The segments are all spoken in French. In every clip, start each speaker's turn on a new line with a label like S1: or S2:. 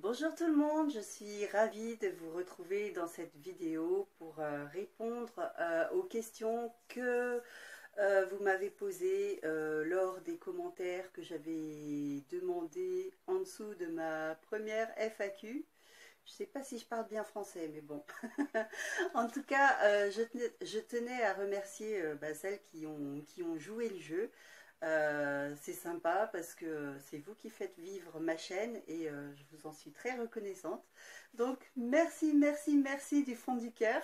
S1: Bonjour tout le monde, je suis ravie de vous retrouver dans cette vidéo pour répondre aux questions que vous m'avez posées lors des commentaires que j'avais demandé en dessous de ma première FAQ. Je ne sais pas si je parle bien français, mais bon. En tout cas, je tenais à remercier celles qui ont joué le jeu. C'est sympa parce que c'est vous qui faites vivre ma chaîne et je vous en suis très reconnaissante. Donc merci, merci, merci du fond du cœur.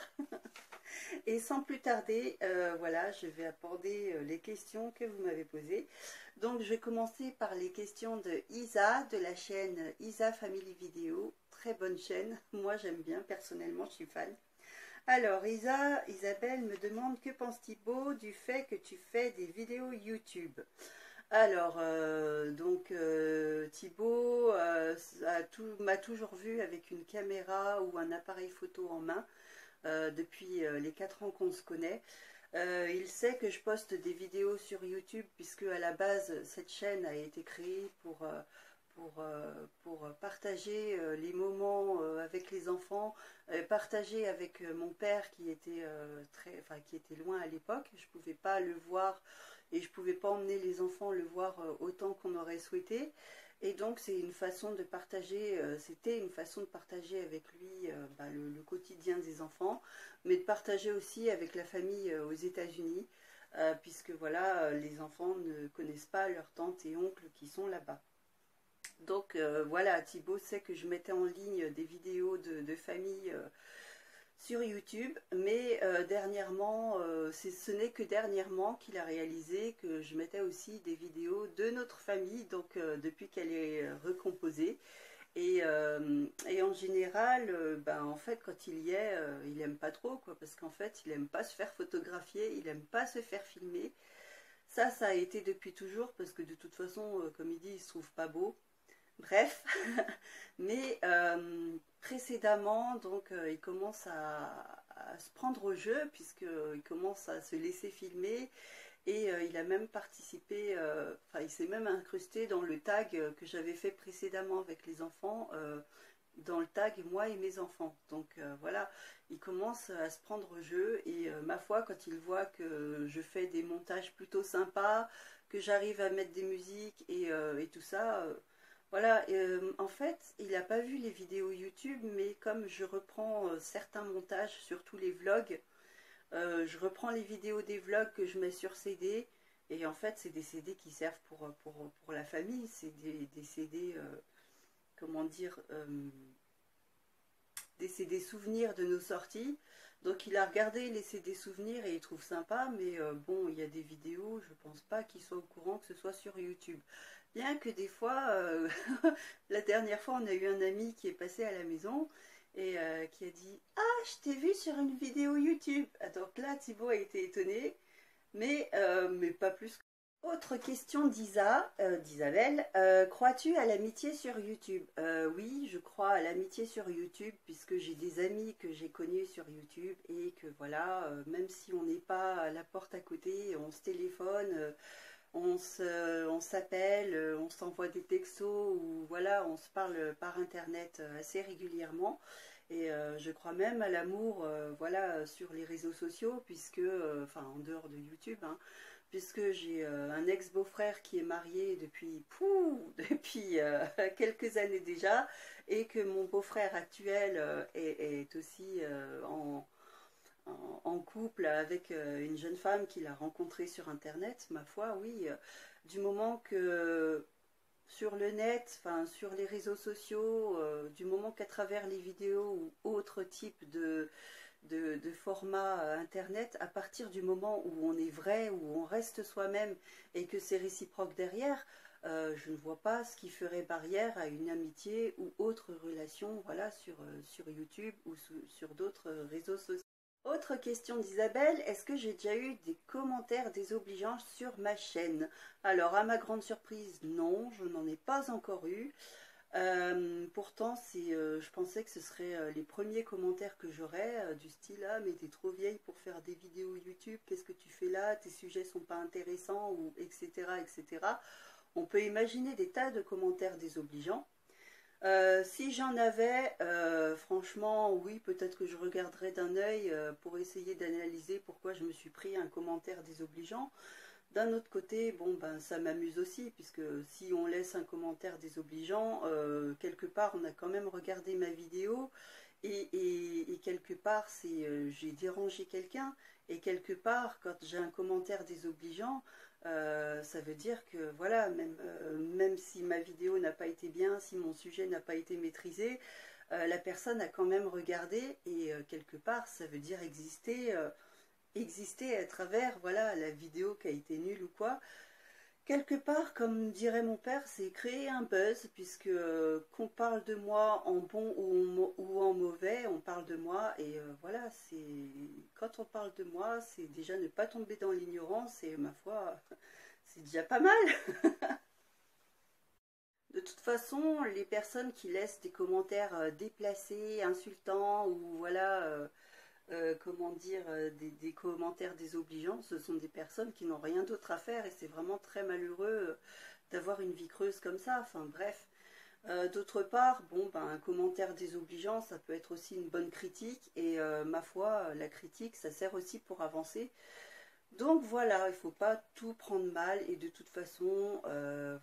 S1: Et sans plus tarder, voilà, je vais aborder les questions que vous m'avez posées. Donc je vais commencer par les questions de Isa, de la chaîne Isa Family Video. Très bonne chaîne, moi j'aime bien, personnellement je suis fan. Alors Isabelle me demande: que pense Thibaut du fait que tu fais des vidéos YouTube? Alors, Thibaut m'a toujours vu avec une caméra ou un appareil photo en main depuis les 4 ans qu'on se connaît. Il sait que je poste des vidéos sur YouTube puisque à la base cette chaîne a été créée pour partager les moments avec les enfants, partager avec mon père qui était qui était loin à l'époque. Je ne pouvais pas le voir et je ne pouvais pas emmener les enfants le voir autant qu'on aurait souhaité. Et donc c'est une façon de partager, c'était une façon de partager avec lui le quotidien des enfants, mais de partager aussi avec la famille aux États-Unis, puisque voilà, les enfants ne connaissent pas leurs tantes et oncles qui sont là-bas. Donc voilà, Thibaut sait que je mettais en ligne des vidéos de famille sur YouTube, mais dernièrement, ce n'est que dernièrement qu'il a réalisé que je mettais aussi des vidéos de notre famille, donc depuis qu'elle est recomposée. Et en général, en fait, quand il y est, il aime pas trop, quoi, parce qu'en fait, il aime pas se faire photographier, il aime pas se faire filmer. Ça a été depuis toujours, parce que de toute façon, comme il dit, il se trouve pas beau. Bref, mais précédemment, donc il commence à se prendre au jeu puisqu'il commence à se laisser filmer et il a même participé, il s'est même incrusté dans le tag que j'avais fait précédemment avec les enfants, dans le tag moi et mes enfants. Donc voilà, il commence à se prendre au jeu et ma foi, quand il voit que je fais des montages plutôt sympas, que j'arrive à mettre des musiques et tout ça... Voilà, en fait, il n'a pas vu les vidéos YouTube, mais comme je reprends certains montages, surtout les vlogs, je reprends les vidéos des vlogs que je mets sur CD, et en fait, c'est des CD qui servent pour la famille, c'est des CD, comment dire, des CD souvenirs de nos sorties. Donc il a regardé les CD souvenirs et il trouve sympa, mais bon, il y a des vidéos, je pense pas qu'il soit au courant que ce soit sur YouTube. Bien que des fois, la dernière fois, on a eu un ami qui est passé à la maison et qui a dit: ah, je t'ai vu sur une vidéo YouTube. Donc là, Thibaut a été étonné, mais pas plus. Autre question d'Isabelle. Crois-tu à l'amitié sur YouTube? Oui, je crois à l'amitié sur YouTube puisque j'ai des amis que j'ai connus sur YouTube et que voilà, même si on n'est pas à la porte à côté, on se téléphone, on s'appelle, on s'envoie des textos ou voilà, on se parle par internet assez régulièrement. Et je crois même à l'amour voilà, sur les réseaux sociaux puisque, en dehors de YouTube, hein, puisque j'ai un ex-beau-frère qui est marié depuis quelques années déjà, et que mon beau-frère actuel est aussi en couple avec une jeune femme qu'il a rencontrée sur internet. Ma foi, oui, du moment que sur le net, sur les réseaux sociaux, du moment qu'à travers les vidéos ou autres types de format internet, à partir du moment où on est vrai, où on reste soi-même et que c'est réciproque derrière, je ne vois pas ce qui ferait barrière à une amitié ou autre relation, voilà, sur YouTube ou sur d'autres réseaux sociaux. Autre question d'Isabelle: est-ce que j'ai déjà eu des commentaires désobligeants sur ma chaîne? Alors, à ma grande surprise, non, je n'en ai pas encore eu. Pourtant, je pensais que ce serait les premiers commentaires que j'aurais, du style: ah, mais t'es trop vieille pour faire des vidéos YouTube, qu'est-ce que tu fais là, tes sujets sont pas intéressants, ou etc., etc. On peut imaginer des tas de commentaires désobligeants. Si j'en avais, franchement, oui, peut-être que je regarderais d'un œil pour essayer d'analyser pourquoi je me suis pris un commentaire désobligeant. D'un autre côté, bon, ben, ça m'amuse aussi, puisque si on laisse un commentaire désobligeant, quelque part, on a quand même regardé ma vidéo, et quelque part, c'est j'ai dérangé quelqu'un, et quelque part, quand j'ai un commentaire désobligeant, ça veut dire que, voilà, même si ma vidéo n'a pas été bien, si mon sujet n'a pas été maîtrisé, la personne a quand même regardé, et quelque part, ça veut dire exister à travers, voilà, la vidéo qui a été nulle ou quoi. Quelque part, comme dirait mon père, c'est créer un buzz, puisque qu'on parle de moi en bon ou en mauvais, on parle de moi, et voilà, c'est quand on parle de moi, c'est déjà ne pas tomber dans l'ignorance, et ma foi, c'est déjà pas mal. De toute façon, les personnes qui laissent des commentaires déplacés, insultants, ou voilà, comment dire, des commentaires désobligeants, ce sont des personnes qui n'ont rien d'autre à faire, et c'est vraiment très malheureux d'avoir une vie creuse comme ça. Enfin bref. D'autre part, bon, ben, un commentaire désobligeant, ça peut être aussi une bonne critique, et ma foi, la critique, ça sert aussi pour avancer. Donc voilà, il ne faut pas tout prendre mal, et de toute façon,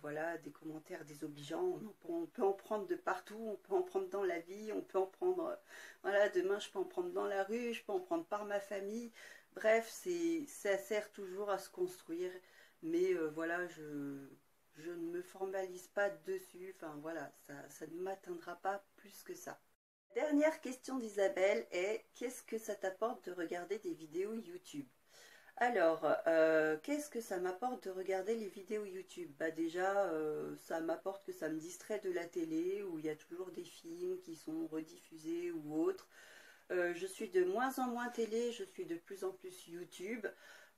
S1: voilà, des commentaires désobligeants, on peut en prendre de partout, on peut en prendre dans la vie, on peut en prendre, voilà, demain je peux en prendre dans la rue, je peux en prendre par ma famille, bref, ça sert toujours à se construire, mais voilà, je ne me formalise pas dessus, enfin voilà, ça ne m'atteindra pas plus que ça. Dernière question d'Isabelle est, qu'est-ce que ça t'apporte de regarder des vidéos YouTube? Alors, qu'est-ce que ça m'apporte de regarder les vidéos YouTube? Bah déjà, ça m'apporte que ça me distrait de la télé, où il y a toujours des films qui sont rediffusés ou autres. Je suis de moins en moins télé, je suis de plus en plus YouTube,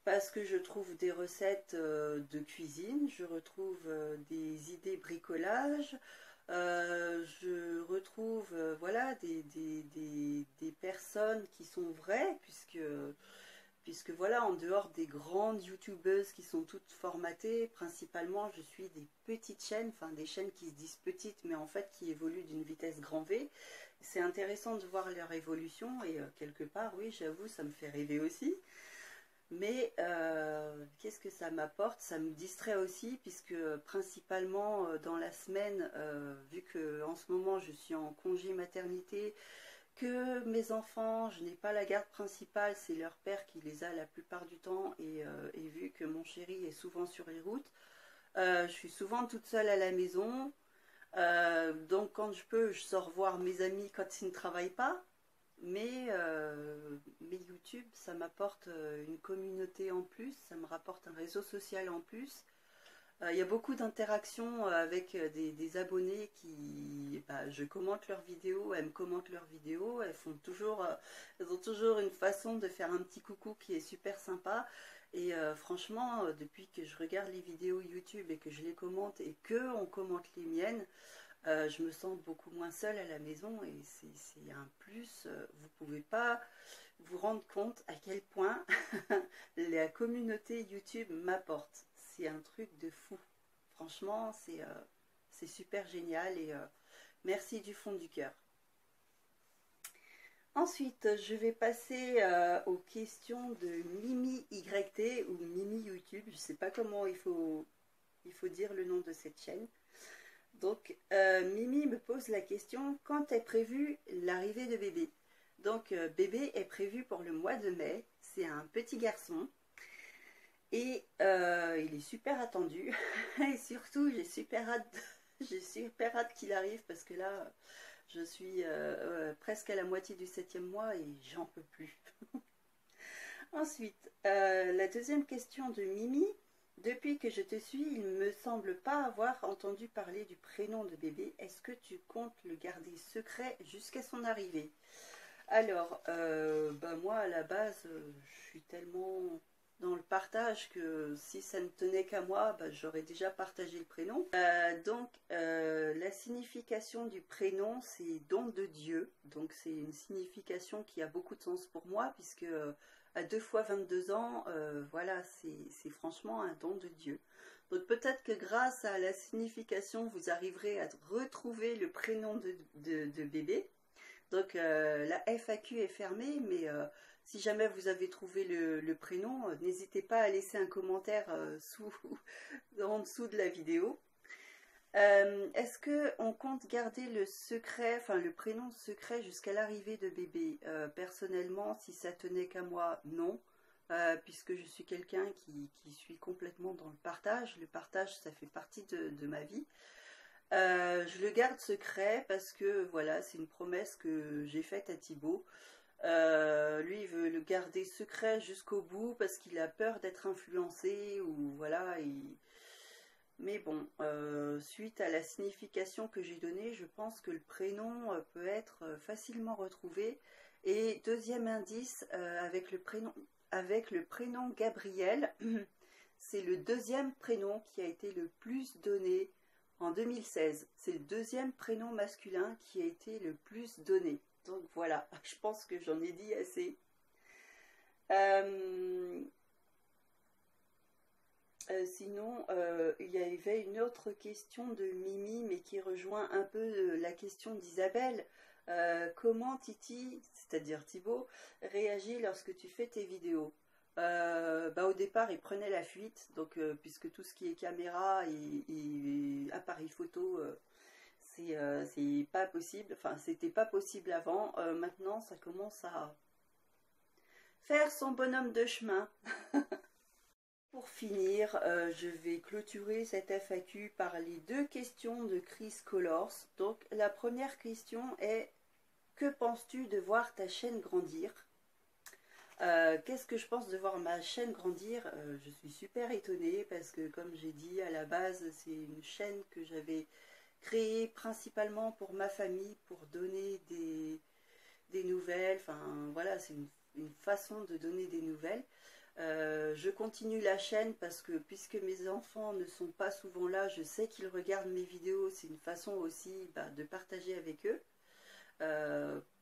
S1: parce que je trouve des recettes de cuisine, je retrouve des idées bricolage, je retrouve voilà, des personnes qui sont vraies, puisque voilà, en dehors des grandes youtubeuses qui sont toutes formatées, principalement je suis des petites chaînes, enfin des chaînes qui se disent petites mais en fait qui évoluent d'une vitesse grand V. C'est intéressant de voir leur évolution, et quelque part, oui, j'avoue, ça me fait rêver aussi. Mais qu'est-ce que ça m'apporte? Ça me distrait aussi, puisque principalement dans la semaine, vu que en ce moment je suis en congé maternité, que mes enfants, je n'ai pas la garde principale, c'est leur père qui les a la plupart du temps, et vu que mon chéri est souvent sur les routes, je suis souvent toute seule à la maison. Donc quand je peux, je sors voir mes amis quand ils ne travaillent pas, mais YouTube, ça m'apporte une communauté en plus, ça me rapporte un réseau social en plus. Il y a beaucoup d'interactions avec des abonnés qui, bah, je commente leurs vidéos, elles me commentent leurs vidéos, elles ont toujours une façon de faire un petit coucou qui est super sympa. Et franchement, depuis que je regarde les vidéos YouTube et que je les commente et que on commente les miennes, je me sens beaucoup moins seule à la maison, et c'est un plus. Vous pouvez pas vous rendre compte à quel point la communauté YouTube m'apporte. C'est un truc de fou. Franchement, c'est super génial, et merci du fond du cœur. Ensuite, je vais passer aux questions de Mimi YT ou Mimi YouTube. Je ne sais pas comment il faut dire le nom de cette chaîne. Donc, Mimi me pose la question, quand est prévue l'arrivée de bébé? Donc, bébé est prévu pour le mois de mai. C'est un petit garçon. Et il est super attendu. Et surtout, j'ai super hâte qu'il arrive, parce que là, je suis presque à la moitié du 7e mois et j'en peux plus. Ensuite, la deuxième question de Mimi. Depuis que je te suis, il ne me semble pas avoir entendu parler du prénom de bébé. Est-ce que tu comptes le garder secret jusqu'à son arrivée? Alors, bah moi, à la base, je suis tellement dans le partage que si ça ne tenait qu'à moi, bah, j'aurais déjà partagé le prénom. Donc, la signification du prénom, c'est don de Dieu. Donc, c'est une signification qui a beaucoup de sens pour moi, puisque à 2 fois 22 ans, voilà, c'est franchement un don de Dieu. Donc peut-être que grâce à la signification, vous arriverez à retrouver le prénom de bébé. Donc la FAQ est fermée, mais si jamais vous avez trouvé le prénom, n'hésitez pas à laisser un commentaire en dessous de la vidéo. Est-ce qu'on compte garder le secret, enfin le prénom secret jusqu'à l'arrivée de bébé? Personnellement, si ça tenait qu'à moi, non. Puisque je suis quelqu'un qui suis complètement dans le partage. Le partage, ça fait partie de ma vie. Je le garde secret parce que voilà, c'est une promesse que j'ai faite à Thibaut. Lui, il veut le garder secret jusqu'au bout parce qu'il a peur d'être influencé ou voilà. Mais bon, suite à la signification que j'ai donnée, je pense que le prénom peut être facilement retrouvé. Et deuxième indice, avec le prénom Gabriel, c'est le deuxième prénom qui a été le plus donné en 2016. C'est le deuxième prénom masculin qui a été le plus donné. Donc voilà, je pense que j'en ai dit assez. Sinon, il y avait une autre question de Mimi, mais qui rejoint un peu la question d'Isabelle. Comment Titi, c'est-à-dire Thibaut, réagit lorsque tu fais tes vidéos? Au départ, il prenait la fuite, donc puisque tout ce qui est caméra et appareil photo, c'est pas possible. Enfin, c'était pas possible avant. Maintenant, ça commence à faire son bonhomme de chemin. Pour finir, je vais clôturer cette FAQ par les deux questions de Chris Colors. Donc, la première question est: que penses-tu de voir ta chaîne grandir? Qu'est-ce que je pense de voir ma chaîne grandir? Je suis super étonnée parce que, comme j'ai dit à la base, c'est une chaîne que j'avais créée principalement pour ma famille, pour donner des nouvelles. Enfin, voilà, c'est une façon de donner des nouvelles. Je continue la chaîne parce que puisque mes enfants ne sont pas souvent là, je sais qu'ils regardent mes vidéos. C'est une façon aussi de partager avec eux.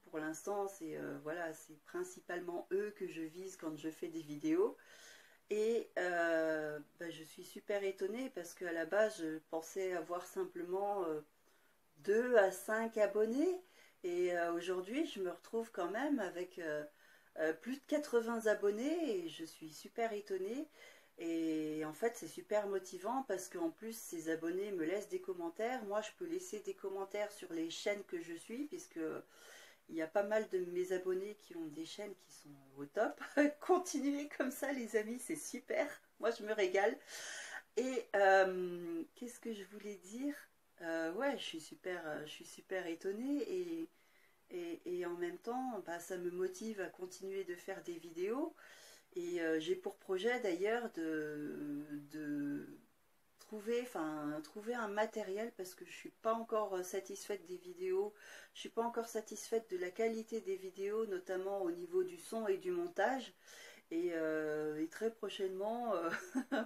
S1: Pour l'instant, c'est voilà, c'est principalement eux que je vise quand je fais des vidéos. Et je suis super étonnée parce qu'à la base, je pensais avoir simplement 2 à 5 abonnés. Et aujourd'hui, je me retrouve quand même avec plus de 80 abonnés et je suis super étonnée. Et en fait, c'est super motivant parce qu'en plus, ces abonnés me laissent des commentaires. Moi, je peux laisser des commentaires sur les chaînes que je suis, puisque il y a pas mal de mes abonnés qui ont des chaînes qui sont au top. Continuez comme ça, les amis, c'est super. Moi, je me régale. Et qu'est-ce que je voulais dire? Ouais, je suis super étonnée et en même temps, ça me motive à continuer de faire des vidéos. Et j'ai pour projet d'ailleurs de trouver un matériel parce que je suis pas encore satisfaite des vidéos, je suis pas encore satisfaite de la qualité des vidéos, notamment au niveau du son et du montage. Et très prochainement,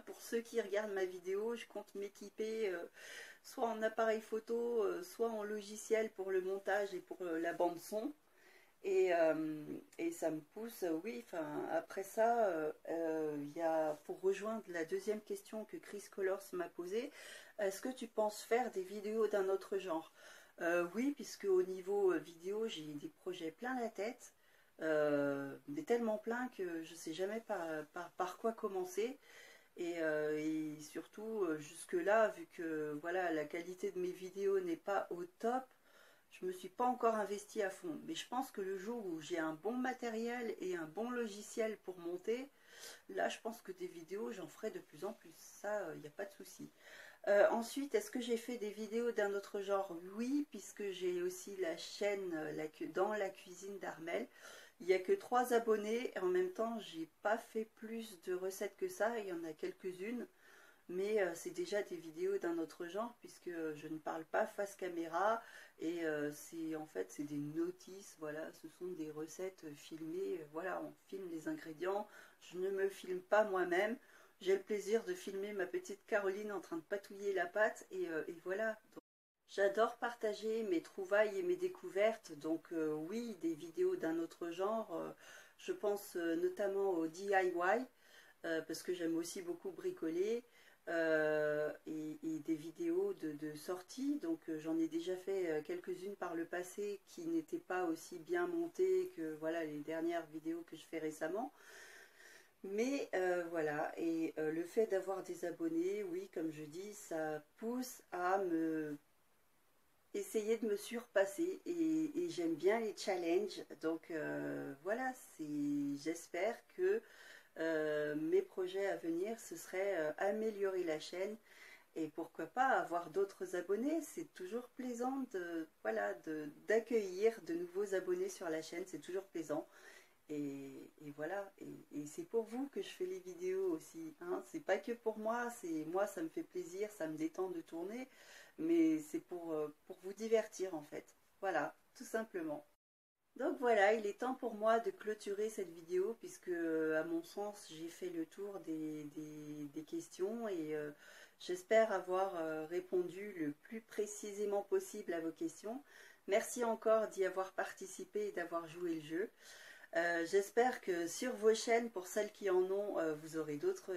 S1: pour ceux qui regardent ma vidéo, je compte m'équiper soit en appareil photo, soit en logiciel pour le montage et pour la bande son. Et ça me pousse, oui, après ça, il y a, pour rejoindre la deuxième question que Chris Colors m'a posée, est-ce que tu penses faire des vidéos d'un autre genre? Oui, puisque au niveau vidéo, j'ai des projets plein la tête, mais tellement plein que je ne sais jamais par quoi commencer. Et surtout, jusque-là, vu que voilà, la qualité de mes vidéos n'est pas au top, je me suis pas encore investie à fond. Mais je pense que le jour où j'ai un bon matériel et un bon logiciel pour monter, là, je pense que des vidéos, j'en ferai de plus en plus. Ça, il n'y a pas de souci. Ensuite, est-ce que j'ai fait des vidéos d'un autre genre? Oui, puisque j'ai aussi la chaîne dans la cuisine d'Armel. Il n'y a que 3 abonnés. Et en même temps, j'ai pas fait plus de recettes que ça. Il y en a quelques-unes. Mais c'est déjà des vidéos d'un autre genre puisque je ne parle pas face caméra et c'est des notices, voilà, ce sont des recettes filmées, voilà, on filme les ingrédients, je ne me filme pas moi-même, j'ai le plaisir de filmer ma petite Caroline en train de patouiller la pâte et voilà. J'adore partager mes trouvailles et mes découvertes, donc oui, des vidéos d'un autre genre, je pense notamment au DIY, parce que j'aime aussi beaucoup bricoler. et des vidéos de sortie. Donc j'en ai déjà fait quelques-unes par le passé qui n'étaient pas aussi bien montées que voilà les dernières vidéos que je fais récemment. Mais voilà, et le fait d'avoir des abonnés, oui, comme je dis, ça pousse à me essayer de me surpasser et j'aime bien les challenges. Donc voilà, j'espère que mes projets à venir, ce serait améliorer la chaîne et pourquoi pas avoir d'autres abonnés. C'est toujours plaisant voilà, d'accueillir de nouveaux abonnés sur la chaîne, c'est toujours plaisant. Et voilà, et c'est pour vous que je fais les vidéos aussi, hein. C'est pas que pour moi, moi ça me fait plaisir, ça me détend de tourner, mais c'est pour vous divertir en fait. Voilà, tout simplement. Donc voilà, il est temps pour moi de clôturer cette vidéo puisque à mon sens j'ai fait le tour des questions et j'espère avoir répondu le plus précisément possible à vos questions. Merci encore d'y avoir participé et d'avoir joué le jeu. J'espère que sur vos chaînes, pour celles qui en ont, vous aurez d'autres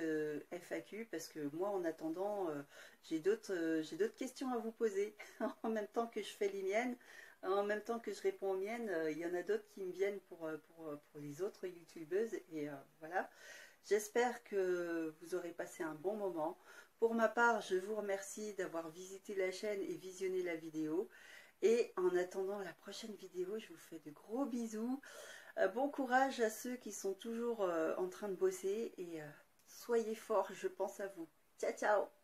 S1: FAQ parce que moi en attendant, j'ai d'autres questions à vous poser en même temps que je fais les miennes. En même temps que je réponds aux miennes, il y en a d'autres qui me viennent pour les autres youtubeuses et voilà. J'espère que vous aurez passé un bon moment. Pour ma part, je vous remercie d'avoir visité la chaîne et visionné la vidéo. Et en attendant la prochaine vidéo, je vous fais de gros bisous. Bon courage à ceux qui sont toujours en train de bosser et soyez forts, je pense à vous. Ciao, ciao!